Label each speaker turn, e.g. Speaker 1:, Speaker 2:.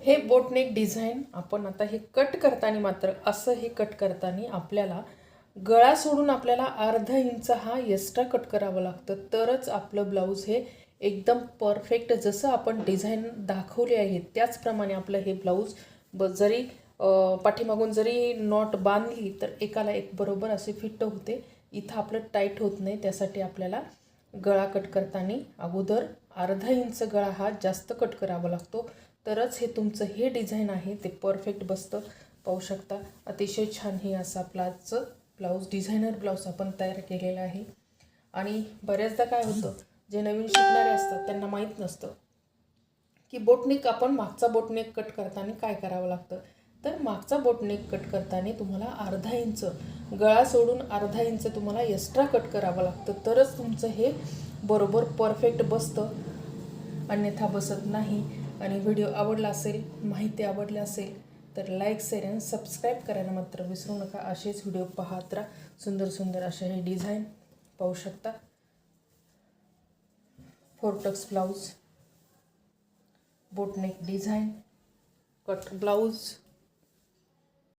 Speaker 1: हे boat neck design आपण आता हे कट करताना मात्र असं हे कट करताना आपल्याला गळा सोडून आपल्याला अर्धा इंच हा एक्स्ट्रा कट करावं लागतं, तरच आपलं ब्लाऊज हे एकदम परफेक्ट जसं आपण डिझाईन दाखवली आहे त्याचप्रमाणे आपलं हे ब्लाऊज जरी पाठीमागून जरी नॉट बांधली तर एकाला एक बरोबर असे फिट होते. इथं आपलं टाईट होत नाही. त्यासाठी आपल्याला गळा कट करताना अगोदर अर्धा इंच गळा हा जास्त कट करावा लागतो, तरच हे तुमचं हे डिझाईन आहे ते परफेक्ट बसतं. पाहू शकता अतिशय छान हे असं आपलं आजचं ब्लाऊज डिझायनर ब्लाऊज आपण तयार केलेला आहे. आणि बऱ्याचदा काय होतं, जे नवीन शिकणारे असतात त्यांना माहीत नसतं की बोटनेक आपण मागचा बोटनेक कट करताना काय करावं लागतं. तर मागचा बोटनेक कट करताना तुम्हाला अर्धा इंच गळा सोडून अर्धा इंच तुम्हाला एक्स्ट्रा कट करावं लागतं, तरच तुमचं हे बरोबर परफेक्ट बसतं, अन्यथा बसत नाही. आणि व्हिडिओ आवडला असेल, माहिती आवडली असेल तर लाईक शेअर आणि सबस्क्राईब करायला मात्र विसरू नका. असेच व्हिडिओ पाहत राहा. सुंदर सुंदर असे हे डिझाईन पाहू शकता. फोरटक्स blouse, boatneck design, cut blouse.